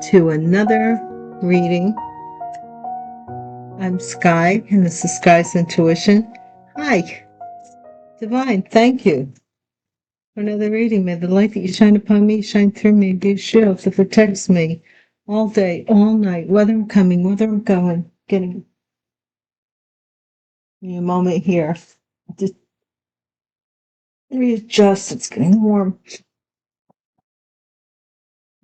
to another reading. I'm Sky, and this is Sky's Intuition. Hi, Divine, thank you for another reading. May the light that you shine upon me shine through me and be a shield that protects me all day, all night, whether I'm coming, whether I'm going. Getting me a moment here. Just readjust, it's getting warm.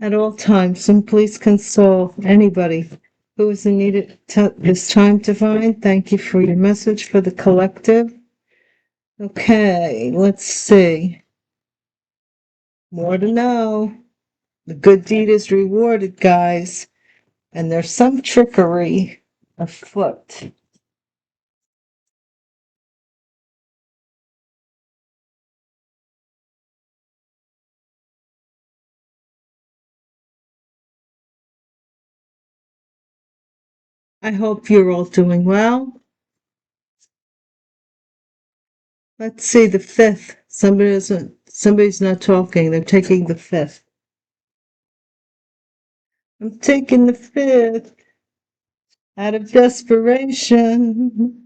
At all times, and please console anybody who is in need at this time, Divine. Thank you for your message for the collective. Okay, let's see. More to know. The good deed is rewarded, guys. And there's some trickery afoot. I hope you're all doing well. Let's see the 5th. Somebody's not talking. They're taking the 5th. I'm taking the 5th out of desperation.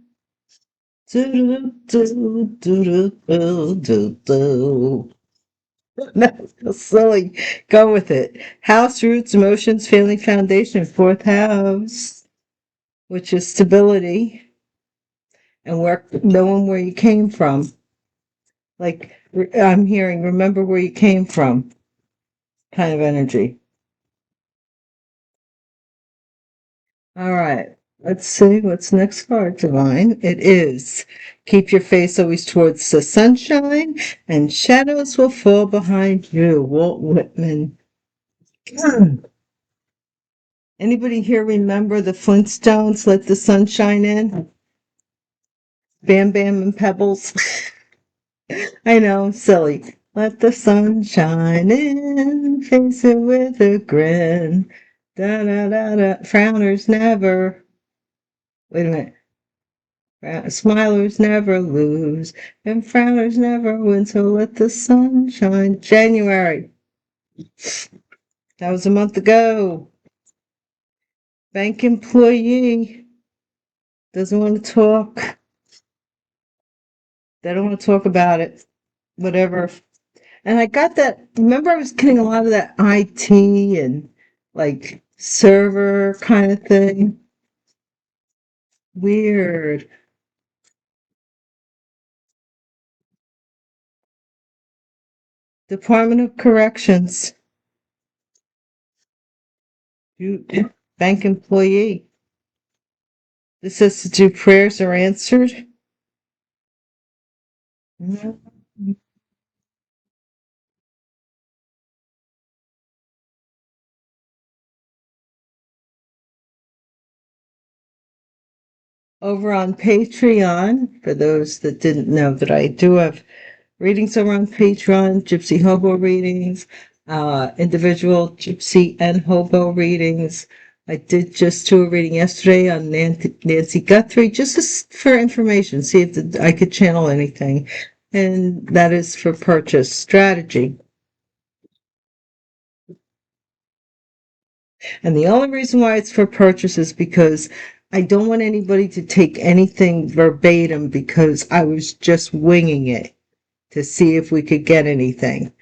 No, so silly. Go with it. House, roots, emotions, family, foundation. 4th house, which is stability and knowing where you came from. Like I'm hearing, remember where you came from kind of energy. All right. Let's see what's next card, Divine. It is keep your face always towards the sunshine and shadows will fall behind you. Walt Whitman. Anybody here remember the Flintstones? Let the sunshine in. Bam Bam and Pebbles. I know, silly. Let the sun shine in, face it with a grin. Da da da da. Frowners never. Wait a minute. Smilers never lose, and frowners never win. So let the sun shine. January. That was a month ago. Bank employee doesn't want to talk. They don't want to talk about it. Whatever. And I got that. Remember, I was getting a lot of that IT and like server kind of thing. Weird. Department of Corrections. Bank employee. This says to do prayers are answered. Over on Patreon, for those that didn't know that I do have readings over on Patreon, Gypsy Hobo readings, individual Gypsy and Hobo readings. I did just do a reading yesterday on Nancy Guthrie, just for information, see if I could channel anything. And that is for purchase strategy. And the only reason why it's for purchase is because I don't want anybody to take anything verbatim because I was just winging it to see if we could get anything.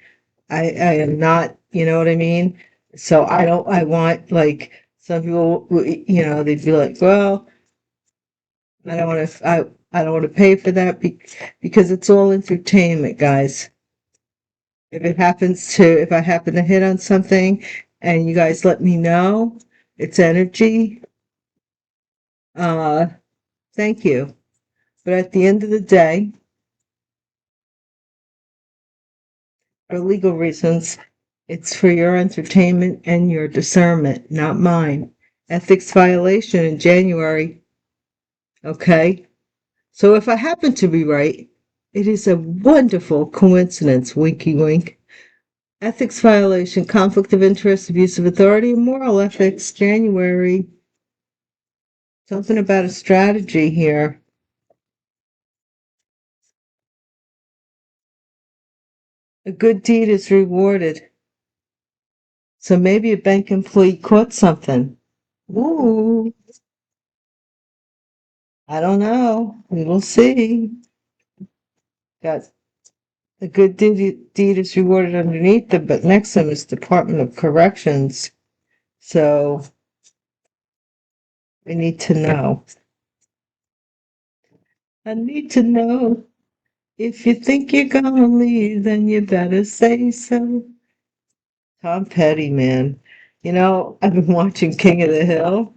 I am not, you know what I mean? So I want, like, some people, they'd be like, well, I don't want to pay for that because it's all entertainment, guys. If I happen to hit on something and you guys let me know, it's energy. Thank you. But at the end of the day, for legal reasons, it's for your entertainment and your discernment, not mine. Ethics violation in January. Okay? So if I happen to be right, it is a wonderful coincidence, winky wink. Ethics violation, conflict of interest, abuse of authority, and moral ethics, January. Something about a strategy here. A good deed is rewarded. So maybe a bank employee caught something. Ooh, I don't know. We will see. Got a good deed is rewarded underneath them, but next to them is Department of Corrections. So we need to know. I need to know. If you think you're gonna leave, then you better say so. Tom Petty, man. You know, I've been watching King of the Hill.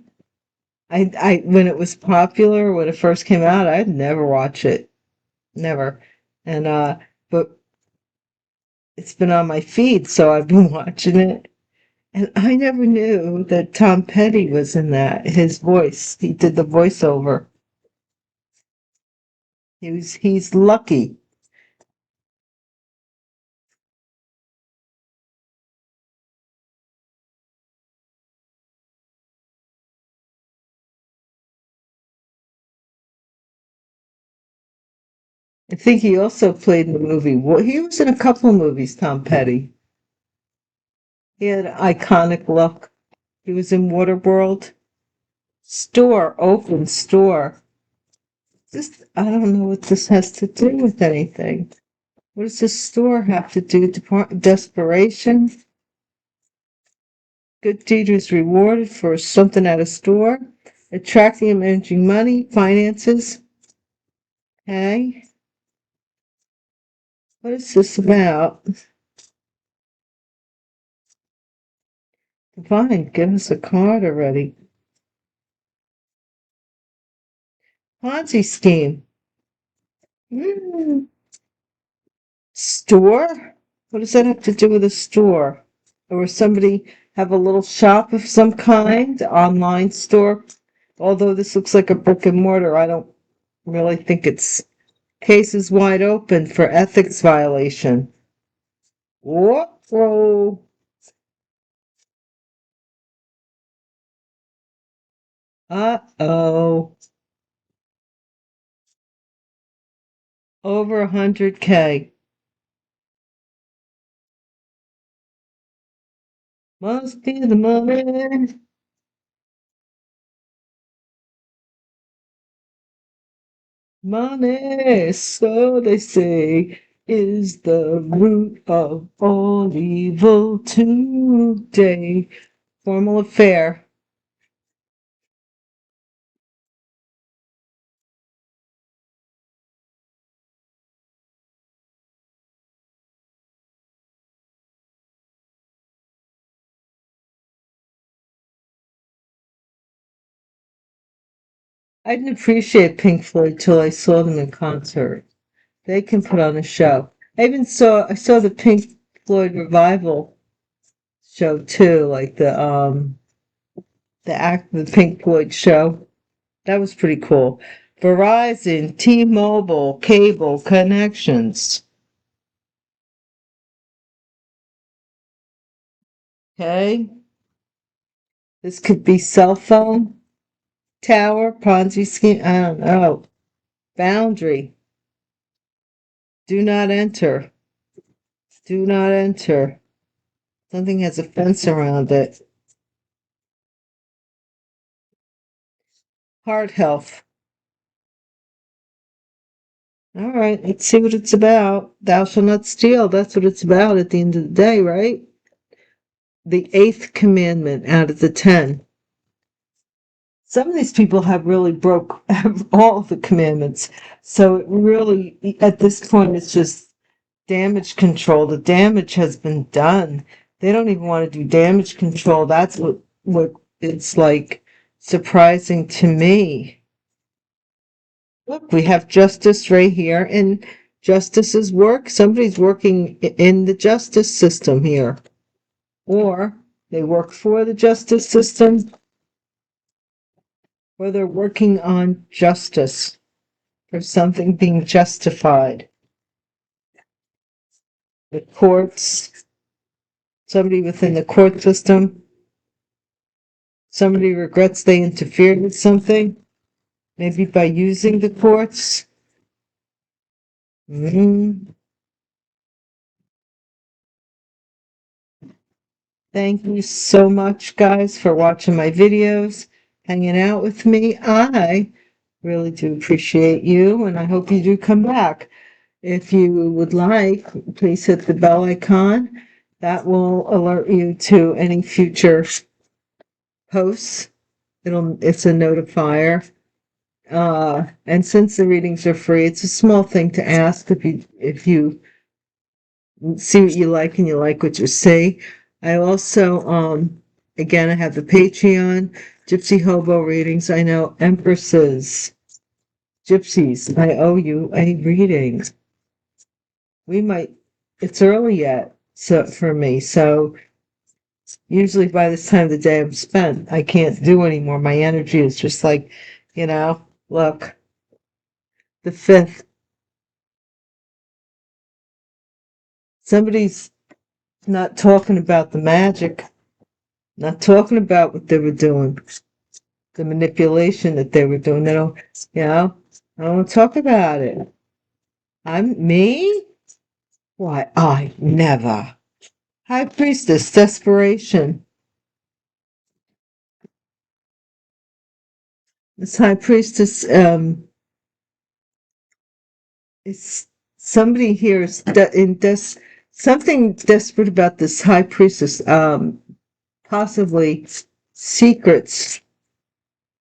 I when it was popular, when it first came out, I'd never watch it. Never. And but it's been on my feed, so I've been watching it. And I never knew that Tom Petty was in that. His voice. He did the voiceover. He's lucky. I think he also played in the movie. Well, he was in a couple of movies, Tom Petty. He had an iconic look. He was in Waterworld. Store, open store. This, I don't know what this has to do with anything. What does this store have to do? Desperation? Good deed is rewarded for something at a store. Attracting and managing money, finances. Okay. What is this about? Fine, give us a card already. Ponzi scheme. Mm. Store? What does that have to do with a store? Or somebody have a little shop of some kind, online store? Although this looks like a brick and mortar, I don't really think it's case is wide open for ethics violation. Whoa. Uh-oh. Over 100K. Must be the money. Money, so they say, is the root of all evil today. Formal affair. I didn't appreciate Pink Floyd till I saw them in concert. They can put on a show. I saw the Pink Floyd revival show too, like the Pink Floyd show. That was pretty cool. Verizon, T-Mobile, cable connections. Okay. This could be cell phone, tower, Ponzi scheme. I don't know. Boundary. Do not enter. Do not enter. Something has a fence around it. Heart health. All right, let's see what it's about. Thou shalt not steal. That's what it's about at the end of the day, right? The eighth commandment out of the 10. Some of these people have really broke all of the commandments. So it really, at this point, it's just damage control. The damage has been done. They don't even want to do damage control. That's what it's like surprising to me. Look, we have justice right here, and justices work. Somebody's working in the justice system here, or they work for the justice system, or they're working on justice for something being justified. The courts, somebody within the court system, somebody regrets they interfered with something, maybe by using the courts. Mm-hmm. Thank you so much, guys, for watching my videos, hanging out with me. I really do appreciate you, and I hope you do come back. If you would like, please hit the bell icon. That will alert you to any future posts. It's a notifier. And since the readings are free, it's a small thing to ask if you see what you like and you like what you see. I also, again, I have the Patreon, Gypsy Hobo readings. I know Empresses, Gypsies, I owe you a reading. It's early yet, so for me, so usually by this time of the day I'm spent. I can't do anymore. My energy is just like, look, the 5th. Somebody's not talking about the magic, not talking about what they were doing, the manipulation that they were doing. I don't talk about it. Me? Why, I never. High Priestess, desperation. This High Priestess, it's somebody here is something desperate about this High Priestess, possibly secrets.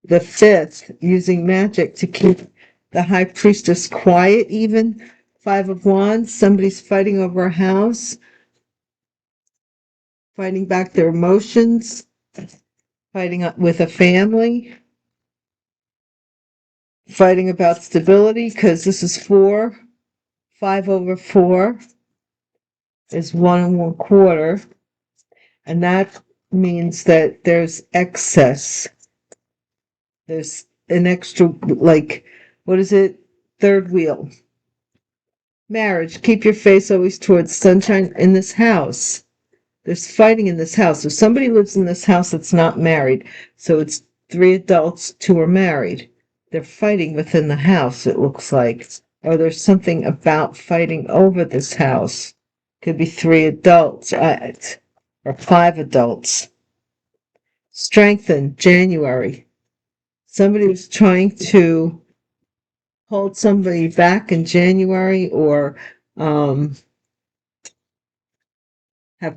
The 5th, using magic to keep the High Priestess quiet even. 5 of Wands, somebody's fighting over a house, fighting back their emotions, fighting with a family, fighting about stability, because this is 4. 5 over 4 is 1 1/4, and that means that there's excess. There's an extra, like, what is it? Third wheel. Marriage, keep your face always towards sunshine in this house. There's fighting in this house. If somebody lives in this house that's not married, so it's 3 adults, 2 are married. They're fighting within the house, it looks like. Or there's something about fighting over this house. Could be 3 adults, or 5 adults. Strengthen, January. Somebody was trying to hold somebody back in January, or have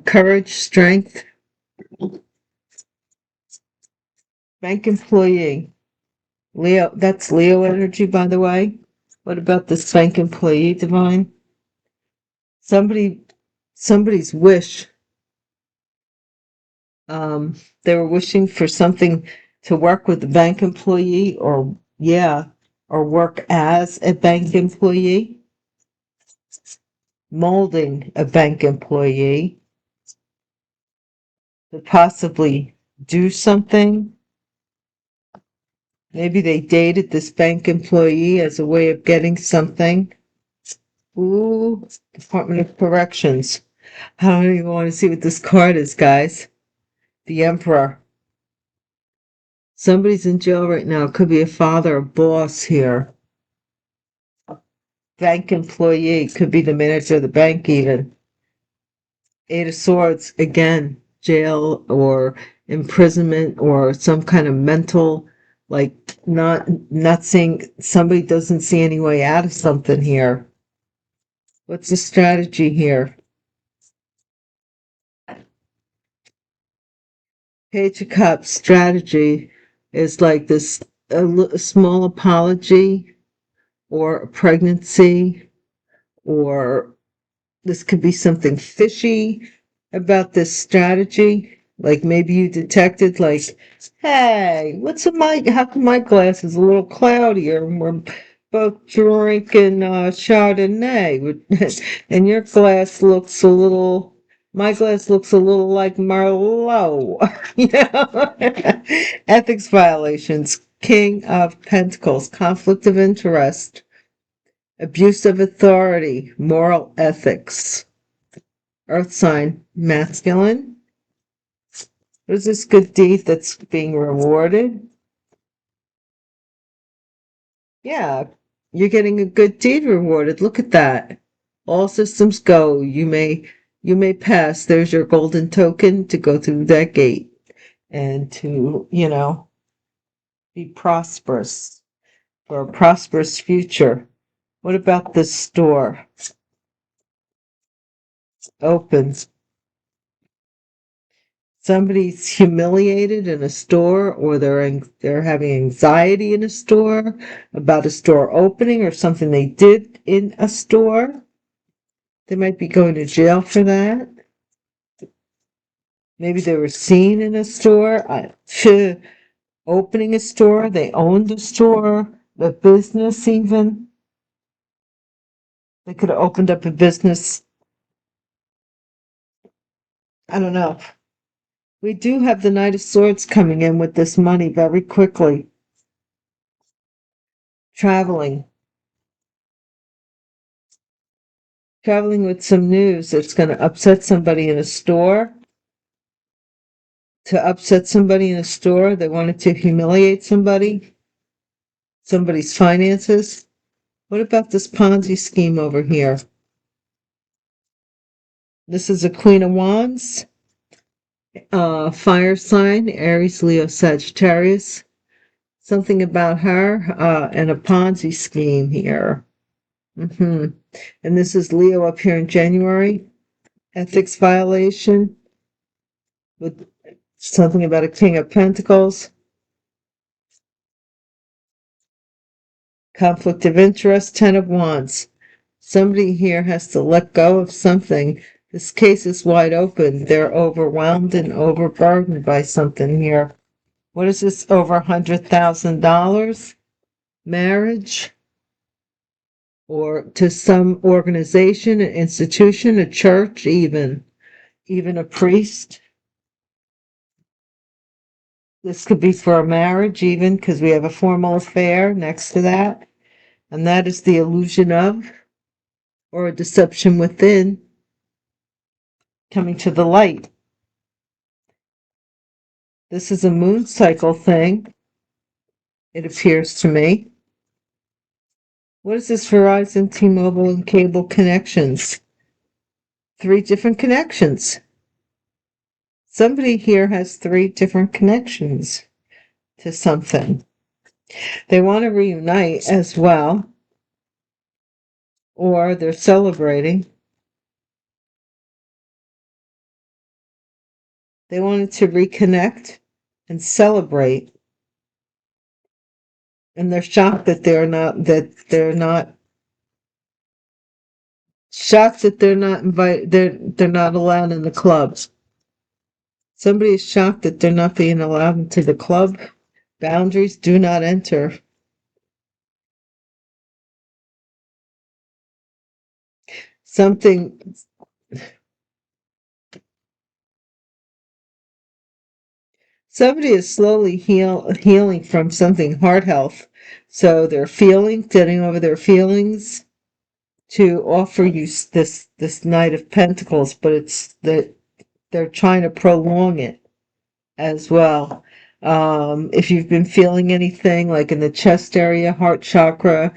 courage, strength. Bank employee. Leo, that's Leo energy, by the way. What about this bank employee, Divine? Somebody's wish. They were wishing for something to work with the bank employee, or work as a bank employee. Molding a bank employee to possibly do something. Maybe they dated this bank employee as a way of getting something. Ooh, Department of Corrections. I don't even want to see what this card is, guys. The Emperor. Somebody's in jail right now. It could be a father, a boss here. Bank employee. Could be the manager of the bank even. 8 of Swords. Again, jail or imprisonment or some kind of mental, like not seeing, somebody doesn't see any way out of something here. What's the strategy here? Page of Cups strategy is like this, a small apology, or a pregnancy, or this could be something fishy about this strategy. Like maybe you detected, like, hey, how come my glass is a little cloudier and we're both drinking Chardonnay, and your glass looks my glass looks a little like Merlot. Ethics violations, King of Pentacles, conflict of interest, abuse of authority, moral ethics. Earth sign, masculine. What is this good deed that's being rewarded? Yeah, you're getting a good deed rewarded. Look at that. All systems go. You may You may pass. There's your golden token to go through that gate and to, be prosperous for a prosperous future. What about this store? Opens. Somebody's humiliated in a store, or they're having anxiety in a store about a store opening or something they did in a store. They might be going to jail for that. Maybe they were seen in a store, opening a store. They owned a store, a business even. They could have opened up a business. I don't know. We do have the Knight of Swords coming in with this money very quickly. Traveling. Traveling with some news that's going to upset somebody in a store. To upset somebody in a store, they wanted to humiliate somebody's finances. What about this Ponzi scheme over here? This is a Queen of Wands, fire sign, Aries, Leo, Sagittarius. Something about her and a Ponzi scheme here. And this is Leo up here in January. Ethics violation with something about a King of Pentacles. Conflict of interest, Ten of Wands. Somebody here has to let go of something. This case is wide open. They're overwhelmed and overburdened by something here. What is this? Over $100,000? Marriage? Or to some organization, an institution, a church, even a priest. This could be for a marriage even, because we have a formal affair next to that. And that is the illusion of, or a deception within, coming to the light. This is a moon cycle thing, it appears to me. What is this Verizon, T-Mobile, and cable connections? 3 different connections. Somebody here has 3 different connections to something. They want to reunite as well, or they're celebrating. They wanted to reconnect and celebrate. And they're shocked that they're not invited, they're not allowed in the clubs. Somebody is shocked that they're not being allowed into the club. Boundaries, do not enter. Somebody is slowly healing from something, heart health. So they're getting over their feelings to offer you this Knight of Pentacles, but it's that they're trying to prolong it as well. If you've been feeling anything like in the chest area, heart chakra,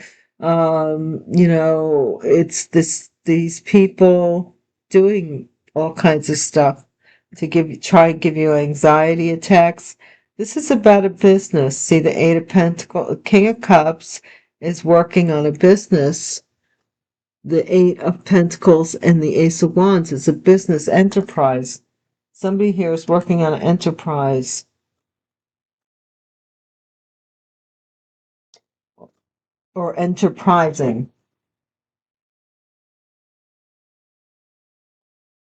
it's these people doing all kinds of stuff to try and give you anxiety attacks. This is about a business. See, the Eight of Pentacles, King of Cups is working on a business. The Eight of Pentacles and the Ace of Wands is a business enterprise. Somebody here is working on an enterprise. Or enterprising.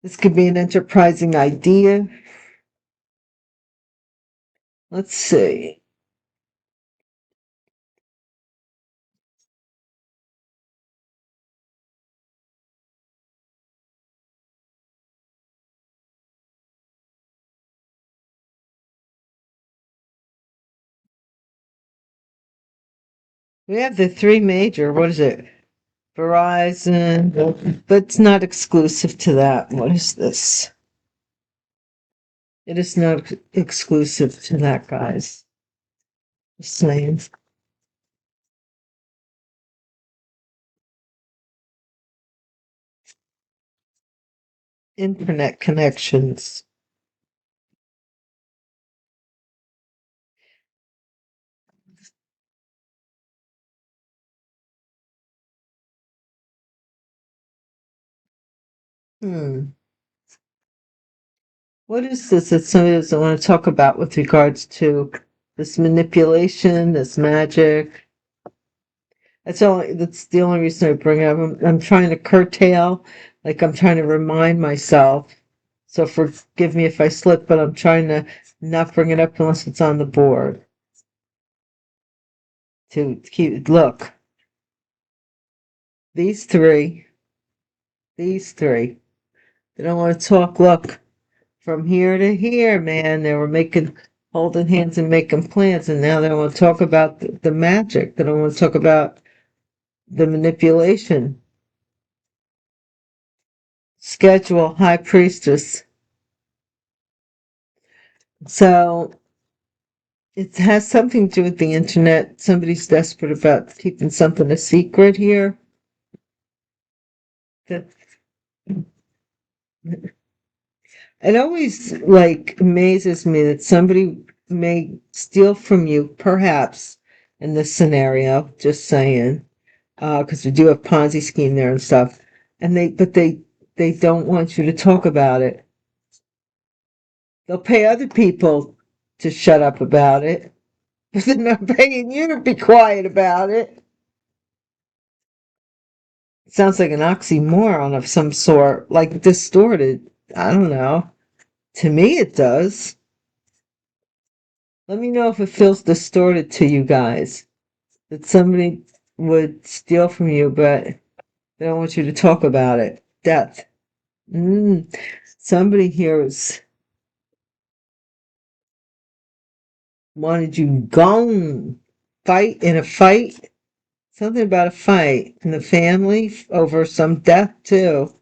This could be an enterprising idea. Let's see. We have the 3 major. What is it? Verizon. But it's not exclusive to that. What is this? It is not exclusive to that, guys. Just saying. internet connections. What is this that somebody doesn't want to talk about with regards to this manipulation, this magic? That's the only reason I bring it up. I'm trying to curtail, like I'm trying to remind myself. So forgive me if I slip, but I'm trying to not bring it up unless it's on the board. To keep look, these three, they don't want to talk. Look, from here to here, man, they were holding hands and making plans, and now they don't want to talk about the magic. They don't want to talk about the manipulation. Schedule, high priestess. So it has something to do with the internet. Somebody's desperate about keeping something a secret here. That it always amazes me that somebody may steal from you, perhaps in this scenario. Just saying, because we do have Ponzi scheme there and stuff, and they don't want you to talk about it. They'll pay other people to shut up about it, but they're not paying you to be quiet about it. It sounds like an oxymoron of some sort, like distorted. I don't know. To me, it does. Let me know if it feels distorted to you guys. That somebody would steal from you, but they don't want you to talk about it. Death. Somebody here wanted you gone. Fight in a fight. Something about a fight in the family over some death too.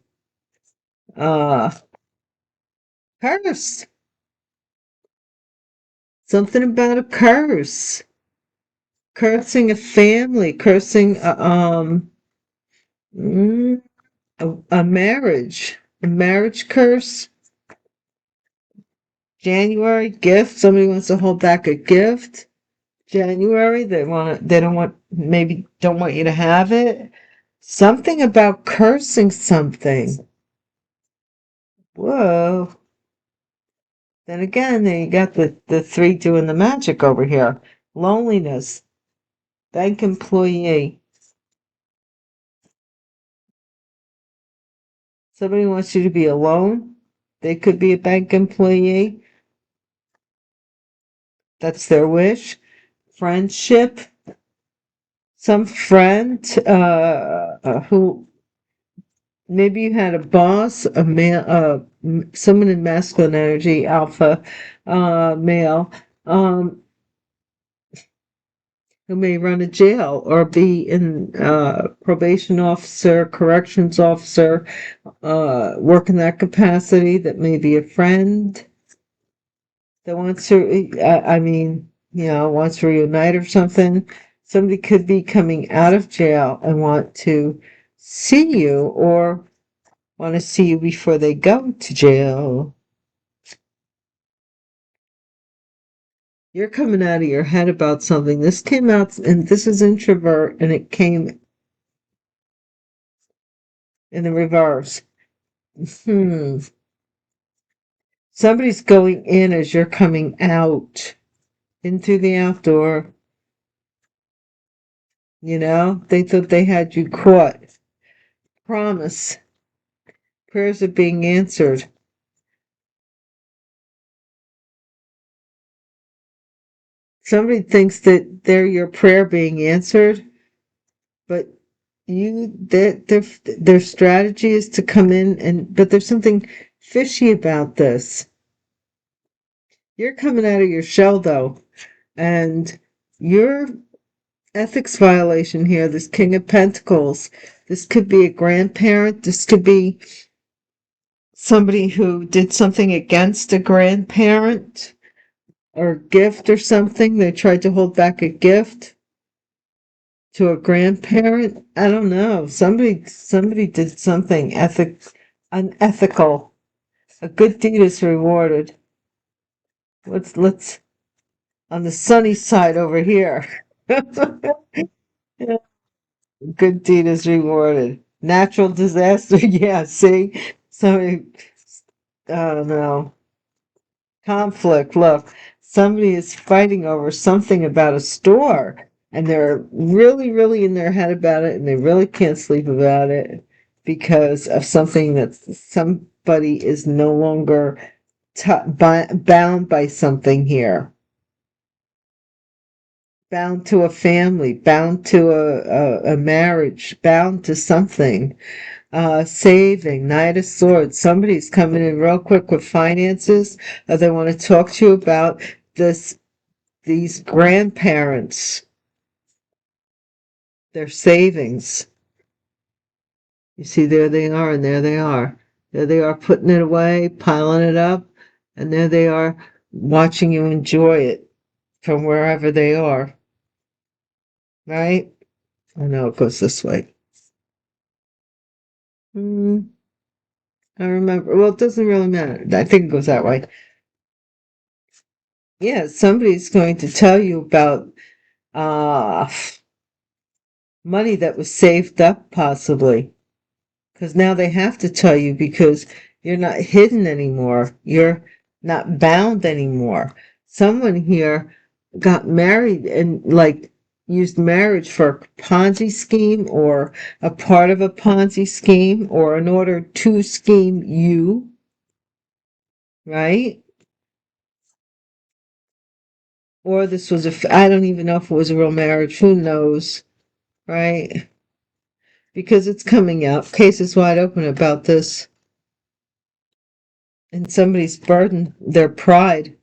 Curse. Something about a curse. Cursing a family. Cursing a marriage. A marriage curse. January gift. Somebody wants to hold back a gift. January, they don't want you to have it. Something about cursing something. Whoa. Then again, you got the three doing the magic over here. Loneliness. Bank employee. Somebody wants you to be alone. They could be a bank employee. That's their wish. Friendship. Some friend who maybe you had a boss, a male, someone in masculine energy, alpha male, who may run a jail or be in probation officer, corrections officer, work in that capacity. That may be a friend that wants to, wants to reunite or something. Somebody could be coming out of jail and want to see you or want to see you before they go to jail. You're coming out of your head about something. This came out, and this is introvert, and it came in the reverse. Somebody's going in as you're coming out into the outdoor. They thought they had you caught. Promise. Prayers are being answered. Somebody thinks that they're your prayer being answered, but their strategy is to come in but there's something fishy about this. You're coming out of your shell though, and your ethics violation here, this King of Pentacles, this could be a grandparent, this could be somebody who did something against a grandparent or gift or something. They tried to hold back a gift to a grandparent. I don't know. Somebody did something unethical A good deed is rewarded. Let's on the sunny side over here. Good deed is rewarded. Natural disaster, yeah, see? Somebody, oh no. Conflict, look. Somebody is fighting over something about a store, and they're really, really in their head about it, and they really can't sleep about it because of something that somebody is no longer bound by something here. Bound to a family, bound to a marriage, bound to something. Saving, Knight of Swords. Somebody's coming in real quick with finances. They want to talk to you about these grandparents, their savings. You see, there they are, and there they are. There they are, putting it away, piling it up, and there they are, watching you enjoy it from wherever they are. Right? I know it goes this way. I remember. Well, it doesn't really matter. I think it goes that way. Yeah, somebody's going to tell you about uh money that was saved up, possibly. Because now they have to tell you because you're not hidden anymore. You're not bound anymore. Someone here got married and like used marriage for a Ponzi scheme or a part of a Ponzi scheme or in order to scheme you, right? Or this was I don't even know if it was a real marriage. Who knows, right? Because it's coming out. Case is wide open about this. And somebody's burden, their pride.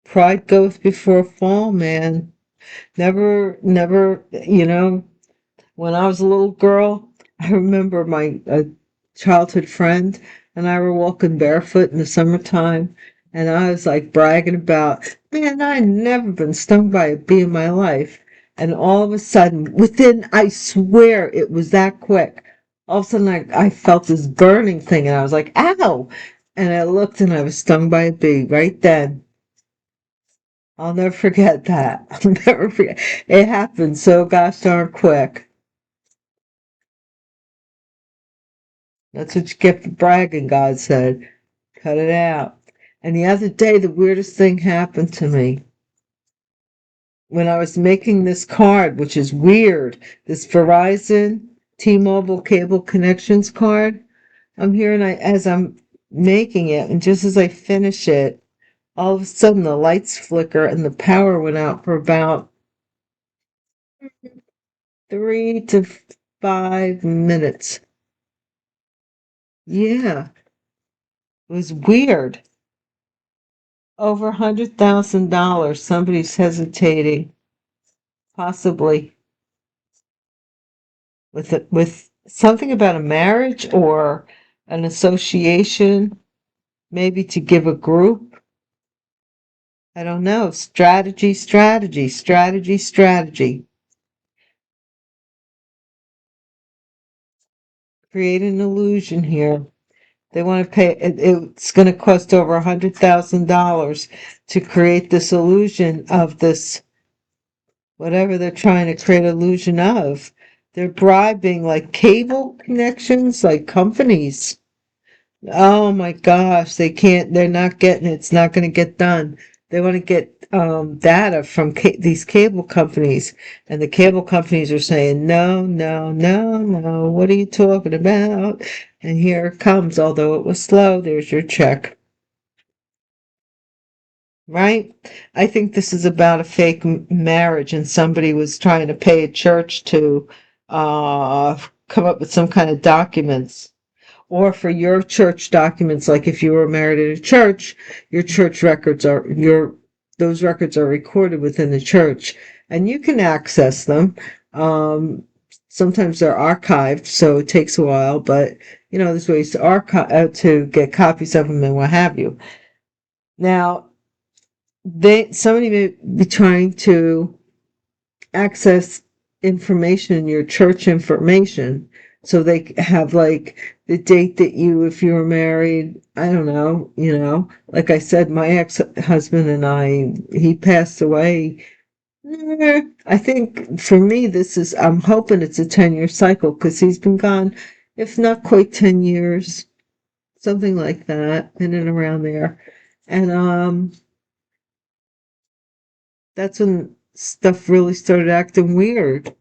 Pride goeth before fall, man. Never, when I was a little girl, I remember my childhood friend and I were walking barefoot in the summertime, and I was like bragging about, man, I'd never been stung by a bee in my life. And all of a sudden, I swear it was that quick, all of a sudden I felt this burning thing and I was like, ow! And I looked and I was stung by a bee right then. I'll never forget that. I'll never forget. It happened so gosh darn quick. That's what you get for bragging, God said. Cut it out. And the other day, the weirdest thing happened to me. When I was making this card, which is weird, this Verizon T-Mobile cable connections card, I'm here and as I'm making it, and just as I finish it, all of a sudden the lights flicker and the power went out for about 3 to 5 minutes. Yeah, it was weird. Over $100,000. Somebody's hesitating, possibly with something about a marriage or an association, maybe to give a group. I don't know. Strategy, strategy, strategy, strategy. Create an illusion here. They want to pay, it's going to cost over $100,000 to create this illusion of this, whatever they're trying to create illusion of. They're bribing like cable connections, like companies. Oh my gosh, they're not getting it. It's not going to get done. They want to get data from these cable companies, and the cable companies are saying, no, no, no, no, what are you talking about? And here it comes, although it was slow, there's your check. Right? I think this is about a fake marriage, and somebody was trying to pay a church to come up with some kind of documents. Or for your church documents, like if you were married at a church, your church records those records are recorded within the church, and you can access them. Sometimes they're archived, so it takes a while, but there's ways to archive to get copies of them and what have you. Now, somebody may be trying to access information in your church information. So they have the date that if you were married, I don't know, like I said, my ex-husband and he passed away. I think for me, I'm hoping it's a 10-year cycle because he's been gone, if not quite 10 years, something like that, in and around there. And that's when stuff really started acting weird,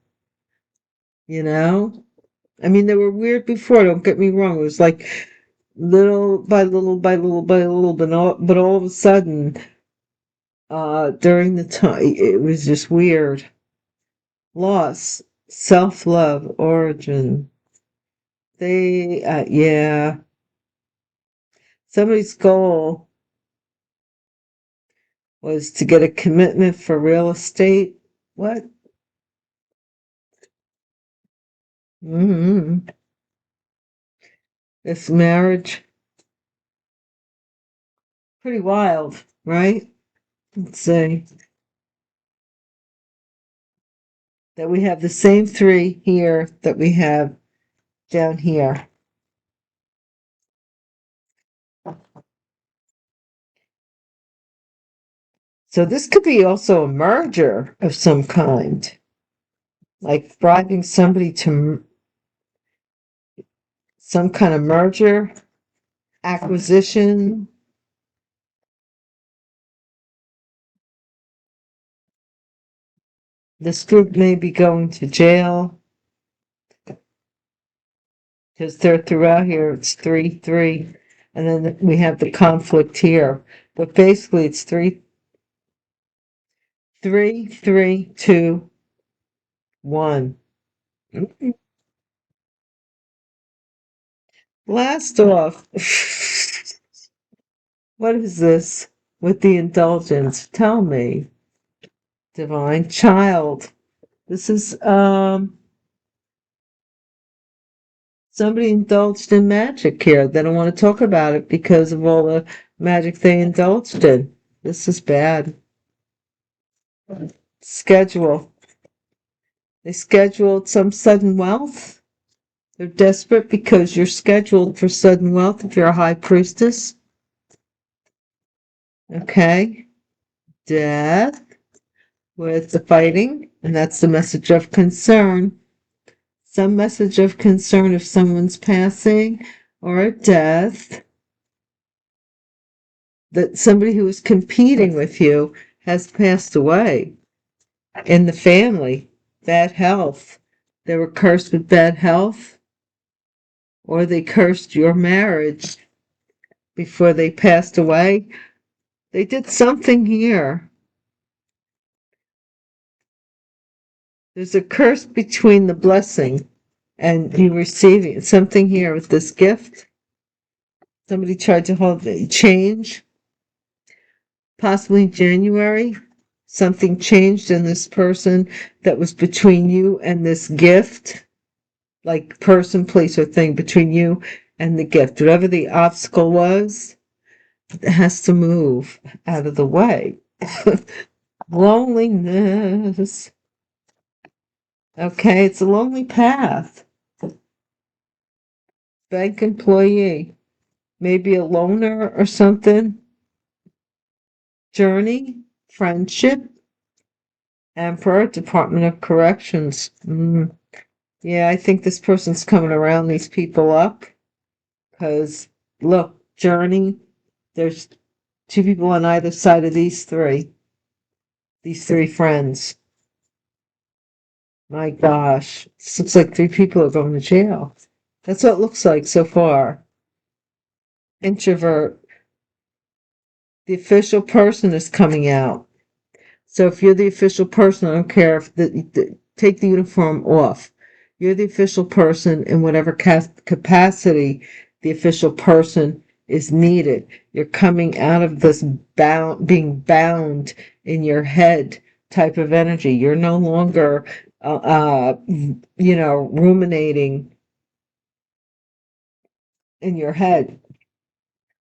you know? I mean, they were weird before, don't get me wrong. It was like little by little by little by little, but all of a sudden, during the time, it was just weird. Loss, self-love, origin. Yeah. Somebody's goal was to get a commitment for real estate. What? Mm-hmm. This marriage. Pretty wild, right? Let's say that we have the same three here that we have down here. So this could be also a merger of some kind, like bribing somebody to some kind of merger, acquisition. This group may be going to jail because they're throughout here. It's 3-3, and then we have the conflict here. But basically, it's 3-3-3-2-1. Blast off. What is this with the indulgence? Tell me, divine child. This is somebody indulged in magic here. They don't want to talk about it because of all the magic they indulged in. This is bad. Schedule. They scheduled some sudden wealth. They're desperate because you're scheduled for sudden wealth if you're a high priestess. Okay. Death with the fighting, and that's the message of concern. Some message of concern if someone's passing or a death, that somebody who was competing with you has passed away in the family. Bad health. They were cursed with bad health, or they cursed your marriage before they passed away. They did something here. There's a curse between the blessing and you receiving something here with this gift. Somebody tried to hold the change. Possibly January, something changed in this person that was between you and this gift, like person, place, or thing between you and the gift. Whatever the obstacle was, it has to move out of the way. Loneliness. Okay, it's a lonely path. Bank employee, maybe a loner or something. Journey, friendship. Emperor, Department of Corrections. Yeah, I think this person's coming around these people up. Because, look, Journey, there's two people on either side of these three friends. My gosh, this looks like 3 people are going to jail. That's what it looks like so far. Introvert. The official person is coming out. So if you're the official person, I don't care if take the uniform off. You're the official person in whatever capacity the official person is needed. You're coming out of this being bound in your head type of energy. You're no longer, ruminating in your head.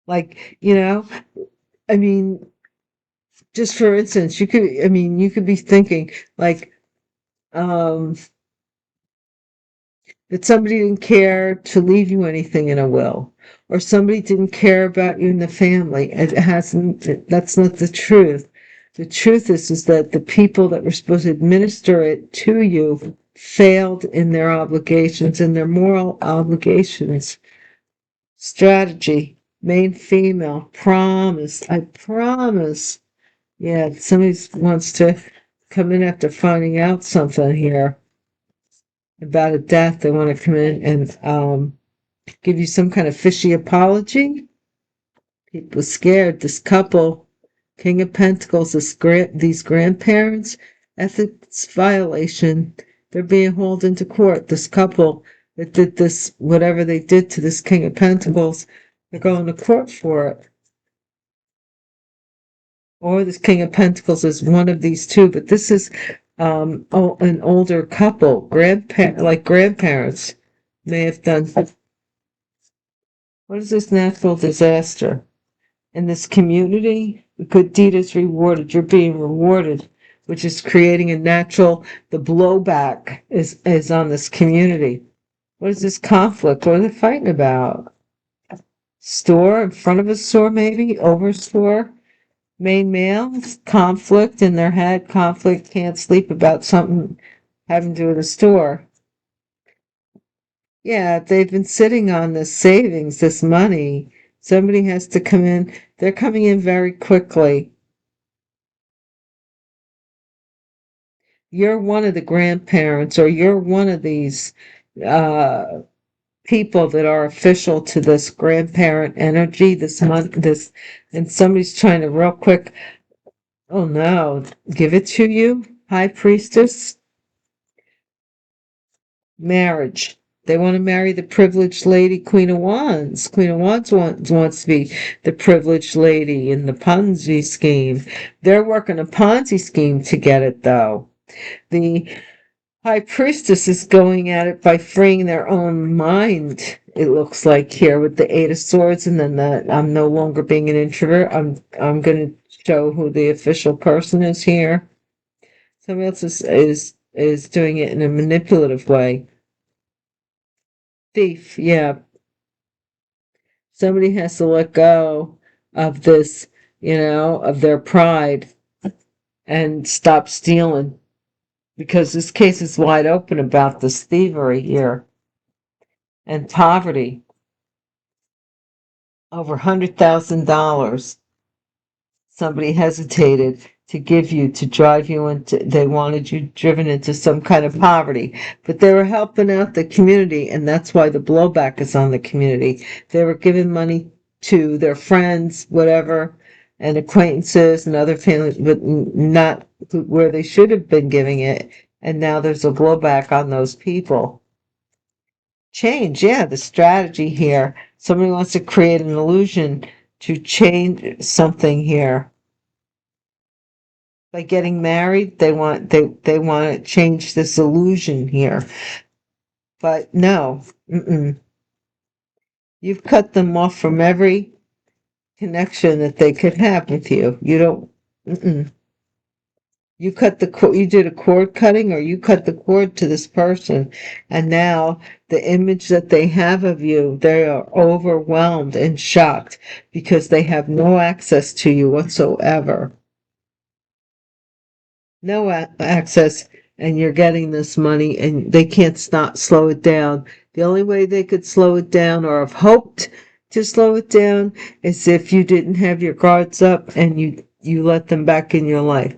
Like, I mean, just for instance, you could be thinking like, that somebody didn't care to leave you anything in a will, or somebody didn't care about you in the family. That's not the truth. The truth is that the people that were supposed to administer it to you failed in their obligations, in their moral obligations. Strategy, main female, promise, I promise. Yeah, somebody wants to come in after finding out something here about a death. They want to come in and give you some kind of fishy apology. People scared. This couple, King of Pentacles, these grandparents, ethics violation. They're being hauled into court. This couple that did this, whatever they did to this King of Pentacles, they're going to court for it. Or this King of Pentacles is one of these two, but this is an older couple, grandparents may have done. What is this natural disaster? In this community, a good deed is rewarded. You're being rewarded, which is creating the blowback is on this community. What is this conflict? What are they fighting about? Store, in front of a store maybe? Over store? Main male, conflict in their head, conflict, can't sleep about something having to do with a store. Yeah, they've been sitting on this savings, this money. Somebody has to come in. They're coming in very quickly. You're one of the grandparents, or you're one of these people that are official to this grandparent energy, and somebody's trying to real quick, oh no, give it to you, High Priestess. Marriage. They want to marry the privileged lady, Queen of Wands. Queen of Wands wants to be the privileged lady in the Ponzi scheme. They're working a Ponzi scheme to get it, though. The High Priestess is going at it by freeing their own mind, it looks like here, with the Eight of Swords, and then I'm no longer being an introvert. I'm going to show who the official person is here. Somebody else is doing it in a manipulative way. Thief, yeah. Somebody has to let go of this, of their pride and stop stealing, because this case is wide open about this thievery here and poverty. Over $100,000. Somebody hesitated to give you, to drive you into, they wanted you driven into some kind of poverty, but they were helping out the community, and that's why the blowback is on the community. They were giving money to their friends, whatever, and acquaintances and other families, but not where they should have been giving it, and now there's a blowback on those people. Change, yeah, the strategy here. Somebody wants to create an illusion to change something here. By getting married, they want to change this illusion here. But no, you've cut them off from every connection that they could have with you. You don't. You did a cord cutting, or you cut the cord to this person, and now the image that they have of you, they are overwhelmed and shocked because they have no access to you whatsoever. No access, and you're getting this money, and they can't slow it down. The only way they could slow it down, or have hoped to slow it down, is if you didn't have your guards up and you let them back in your life,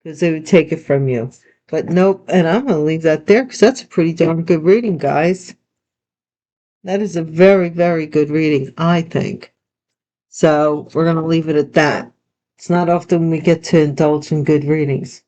because they would take it from you. But nope, and I'm going to leave that there, because that's a pretty darn good reading, guys. That is a very, very good reading, I think. So we're going to leave it at that. It's not often we get to indulge in good readings.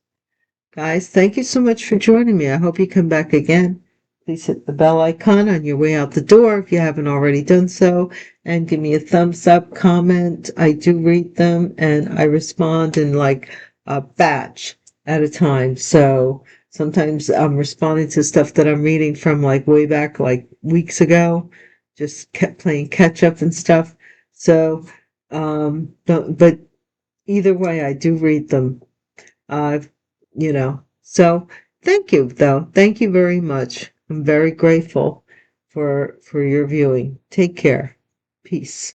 Guys, thank you so much for joining me. I hope you come back again. Please hit the bell icon on your way out the door if you haven't already done so, and give me a thumbs up, comment. I do read them, and I respond in like a batch at a time. So sometimes I'm responding to stuff that I'm reading from like way back, like weeks ago, just kept playing catch up and stuff. So, but either way, I do read them. So Thank you, though. Thank you very much. I'm very grateful for your viewing. Take care. Peace.